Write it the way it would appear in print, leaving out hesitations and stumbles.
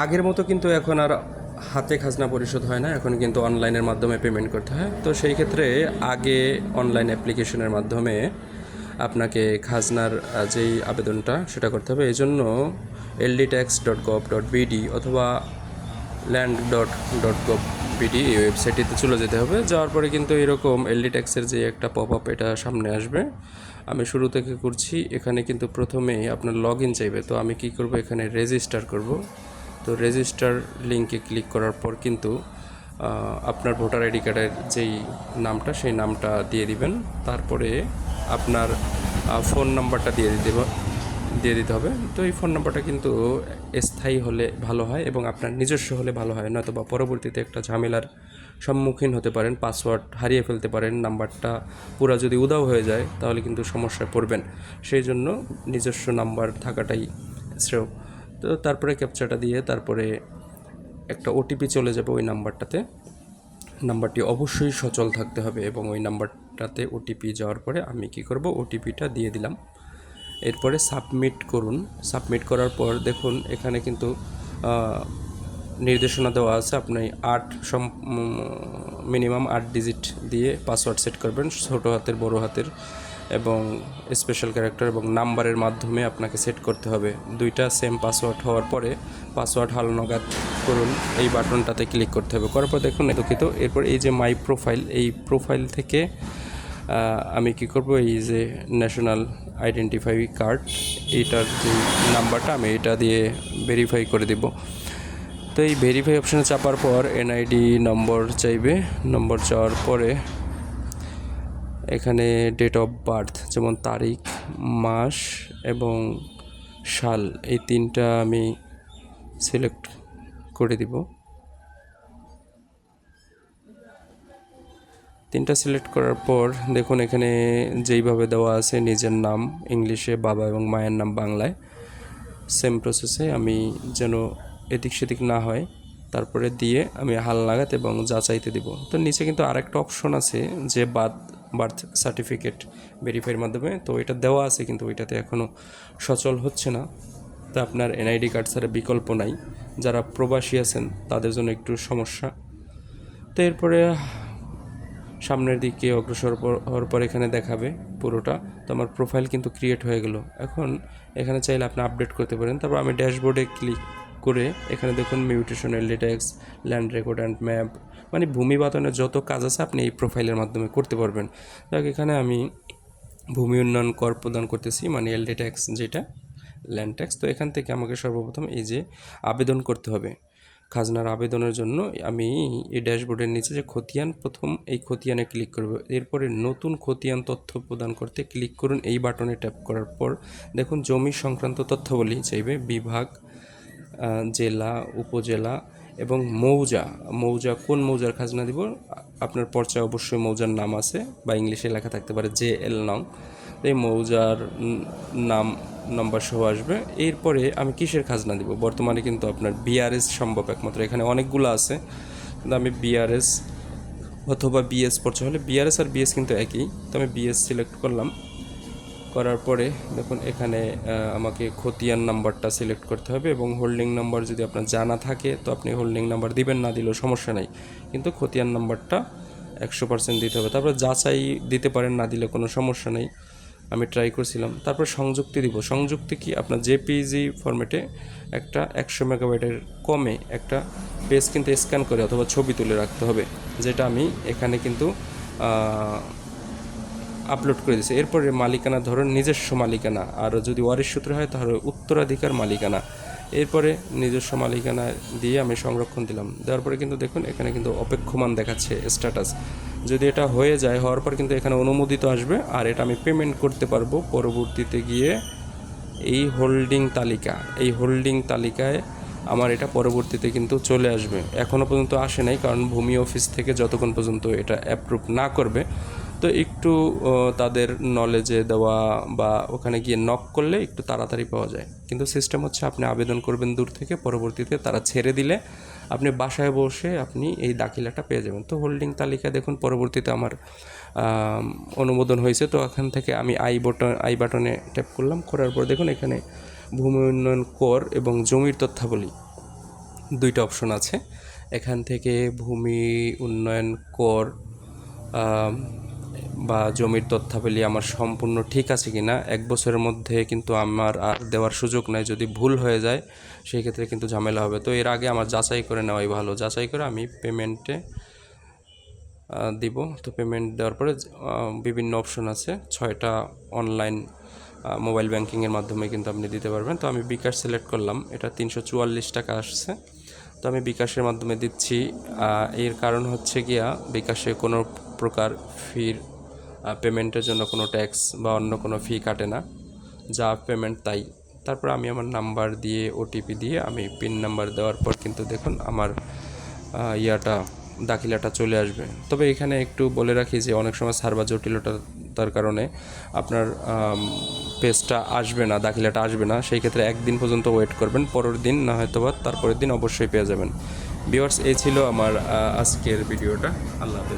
আগের মতো কিন্তু এখন আর হাতে খাজনা পরিশোধ হয় না, এখন কিন্তু অনলাইনের মাধ্যমে পেমেন্ট করতে হয়। তো সেই ক্ষেত্রে আগে অনলাইন অ্যাপ্লিকেশনের মাধ্যমে আপনাকে খাজনার যেই আবেদনটা সেটা করতে হবে। এই জন্য ldtax.gov.bd অথবা land.gov.bd এই ওয়েবসাইটটিতে চলে যেতে হবে। যাওয়ার পরে কিন্তু এরকম এলডি ট্যাক্সের যে একটা পপ আপ এটা সামনে আসবে। আমি শুরু থেকে করছি। এখানে কিন্তু প্রথমেই আপনার লগ ইন চাইবে। তো আমি কি করব, এখানে রেজিস্টার করব। তো রেজিস্টার লিঙ্কে ক্লিক করার পর কিন্তু আপনার ভোটার আইডি কার্ডের যেই নামটা সেই নামটা দিয়ে দিবেন। তারপরে আপনার ফোন নাম্বারটা দিয়ে দিতে হবে। তো এই ফোন নাম্বারটা কিন্তু স্থায়ী হলে ভালো হয় এবং আপনার নিজস্ব হলে ভালো হয়, নয়তো বা পরবর্তীতে একটা ঝামেলার সম্মুখীন হতে পারেন, পাসওয়ার্ড হারিয়ে ফেলতে পারেন, নাম্বারটা পুরো যদি উধাও হয়ে যায় তাহলে কিন্তু সমস্যায় পড়বেন। সেই জন্য নিজস্ব নাম্বার থাকাটাই শ্রেয়। তো তারপরে ক্যাপচাটা দিয়ে তারপরে একটা ওটিপি চলে যাবে ওই নাম্বারটাতে। নাম্বারটি অবশ্যই সচল থাকতে হবে এবং ওই নাম্বারটাতে ওটিপি যাওয়ার পরে আমি কি করব, ওটিপিটা দিয়ে দিলাম। এরপরে সাবমিট করুন। সাবমিট করার পর দেখুন এখানে কিন্তু নির্দেশনা দেওয়া আছে। আপনি মিনিমাম 8 ডিজিট দিয়ে পাসওয়ার্ড সেট করবেন, ছোটো হাতের, বড় হাতের এবং স্পেশাল ক্যারেক্টার এবং নাম্বারের মাধ্যমে আপনাকে সেট করতে হবে। দুইটা সেম পাসওয়ার্ড হওয়ার পরে পাসওয়ার্ড হালনাগাদ করুন, এই বাটনটাতে ক্লিক করতে হবে। করার পর দেখুন দুঃখিত, এরপর এই যে মাই প্রোফাইল, এই প্রোফাইল থেকে আমি কি করব, এই যে ন্যাশনাল আইডেন্টিফাই কার্ড এইটার যে নাম্বারটা আমি এটা দিয়ে ভেরিফাই করে দেব। তো এই ভেরিফাই অপশানে চাপার পর এনআইডি নম্বর চাইবে। নম্বর চাওয়ার পরে এখানে ডেট অফ বার্থ, যেমন তারিখ, মাস এবং সাল, এই তিনটা আমি সিলেক্ট করে দিব। তিনটা সিলেক্ট করার পর দেখুন এখানে যেইভাবে দেওয়া আছে নিজের নাম ইংলিশে, বাবা এবং মায়ের নাম বাংলায়, সেম প্রসেসে আমি যেন এদিক সেদিক না হয় তারপরে দিয়ে আমি হালনাগাদ এবং যাচাইতে দিব। তো নিচে কিন্তু আরেকটা অপশন আছে যে বার্থ সার্টিফিকেট ভেরিফাইয়ের মাধ্যমে, তো এটা দেওয়া আছে কিন্তু ওইটাতে এখনও সচল হচ্ছে না। তো আপনার এনআইডি কার্ড ছাড়া বিকল্প নাই। যারা প্রবাসী আছেন তাদের জন্য একটু সমস্যা। তো এরপরে সামনের দিকে অগ্রসর হওয়ার পর এখানে দেখাবে পুরোটা। তো আমার প্রোফাইল কিন্তু ক্রিয়েট হয়ে গেল। এখন এখানে চাইলে আপনি আপডেট করতে পারেন। তারপর আমি ড্যাশবোর্ডে ক্লিক করে এখানে দেখুন mutation, LD tax, land record and map, মানে ভূমি বাতনের যত কাজ আছে আপনি এই প্রোফাইলের মাধ্যমে করতে পারবেন। দেখ এখানে আমি ভূমি উন্নয়ন কর প্রদান করতেছি, মানে এলডি ট্যাক্স যেটা ল্যান্ড ট্যাক্স। তো এখান থেকে আমাকে সর্বপ্রথম এই যে আবেদন করতে হবে খাজনার আবেদনের জন্য। আমি এই ড্যাশবোর্ডের নিচে যে খতিয়ান, প্রথম এই খতিয়ানে ক্লিক করব। এরপরে নতুন খতিয়ান তথ্য প্রদান করতে ক্লিক করুন। এই বাটনে ট্যাপ করার পর দেখুন জমি সংক্রান্ত তথ্যাবলী চাইবে, বিভাগ, জেলা, উপজেলা এবং মৌজা কোন মৌজার খাজনা দিব। আপনার পর্চায় অবশ্যই মৌজার নাম আছে বা ইংলিশে লেখা থাকতে পারে JL নং। এই মৌজার নাম নাম্বার সহ আসবে। এরপরে আমি কিসের খাজনা দিব, বর্তমানে কিন্তু আপনার BRS সম্ভব একমাত্র, এখানে অনেকগুলো আছে কিন্তু আমি BRS অথবা BS পর্চা হলে, BRS আর BS কিন্তু একই, তো আমি BS সিলেক্ট করলাম। করার পরে দেখুন এখানে আমাকে খতিয়ান নাম্বারটা সিলেক্ট করতে হবে এবং হোল্ডিং নাম্বার যদি আপনার জানা থাকে তো আপনি হোল্ডিং নাম্বার দিবেন, না দিলেও সমস্যা নেই, কিন্তু খতিয়ান নাম্বারটা 100% দিতে হবে। তারপর যাচাই দিতে পারেন, না দিলে কোনো সমস্যা নেই, আমি ট্রাই করছিলাম। তারপর সংযুক্তি দিব। সংযুক্তি কি, আপনার JPG ফরম্যাটে একটা 100 মেগাবাইটের কমে একটা পেজ কিন্তু স্ক্যান করে অথবা ছবি তুলে রাখতে হবে, যেটা আমি এখানে কিন্তু আপলোড করে দিয়েছে। এরপরে মালিকানা ধরুন নিজস্ব মালিকানা, আর যদি ওয়ারিশ সূত্রে হয় তাহলে উত্তরাধিকার মালিকানা। এরপরে নিজস্ব মালিকানা দিয়ে আমি সংরক্ষণ দিলাম। দেওয়ার পরে কিন্তু দেখুন এখানে কিন্তু অপেক্ষমান দেখাচ্ছে স্ট্যাটাস। যদি এটা হয়ে যায়, হওয়ার পর কিন্তু এখানে অনুমোদিত আসবে আর এটা আমি পেমেন্ট করতে পারবো পরবর্তীতে গিয়ে এই হোল্ডিং তালিকায় আমার এটা পরবর্তীতে কিন্তু চলে আসবে। এখনও পর্যন্ত আসে নাই, কারণ ভূমি অফিস থেকে যতক্ষণ পর্যন্ত এটা অ্যাপ্রুভ না করবে, তো একটু তাদের নলেজে দেওয়া বা ওখানে গিয়ে নক করলে একটু তাড়াতাড়ি পাওয়া যায়। কিন্তু সিস্টেম হচ্ছে আপনি আবেদন করবেন দূর থেকে, পরবর্তীতে তারা ছেড়ে দিলে আপনি বাসায় বসে আপনি এই দাখিলাটা পেয়ে যাবেন। তো হোল্ডিং তালিকায় দেখুন পরবর্তীতে আমার অনুমোদন হয়েছে। তো এখান থেকে আমি আই বাটনে ট্যাপ করলাম। করার পর দেখুন এখানে ভূমি উন্নয়ন কর এবং জমির তথ্যাবলী, দুইটা অপশন আছে। এখান থেকে ভূমি উন্নয়ন কর বা জমির তথ্যাবলী আমার সম্পূর্ণ ঠিক আছে কি না, 1 বছরের মধ্যে কিন্তু আমার আর দেওয়ার সুযোগ নাই। যদি ভুল হয়ে যায় সেই ক্ষেত্রে কিন্তু ঝামেলা হবে। তো এর আগে আমার যাচাই করে নেওয়াই ভালো। যাচাই করে আমি পেমেন্টে দিব। তো পেমেন্ট দেওয়ার পরে বিভিন্ন অপশন আছে, 6টা অনলাইন মোবাইল ব্যাংকিংয়ের মাধ্যমে কিন্তু আপনি দিতে পারবেন। তো আমি বিকাশ সিলেক্ট করলাম, এটা 344 টাকা আসছে। তো আমি বিকাশের মাধ্যমে দিচ্ছি। এর কারণ হচ্ছে গিয়া বিকাশে কোনো প্রকার ফির পেমেন্টের জন্য কোনো ট্যাক্স বা অন্য কোনো ফি কাটে না, যা পেমেন্ট তাই। তারপর আমি আমার নাম্বার দিয়ে ওটিপি দিয়ে আমি পিন নাম্বার দেওয়ার পর কিন্তু দেখুন আমার দাখিলাটা চলে আসবে। তবে এখানে একটু বলে রাখি যে অনেক সময় সার্ভার জটিলতার কারণে আপনার পেজটা আসবে না, দাখিলাটা আসবে না। সেই ক্ষেত্রে 1 দিন পর্যন্ত ওয়েট করবেন, পরের দিন না হয়তো বা তারপরের দিন অবশ্যই পেয়ে যাবেন। ভিউয়ার্স, এই ছিল আমার আজকের ভিডিওটা। আল্লাহ হাফেজ।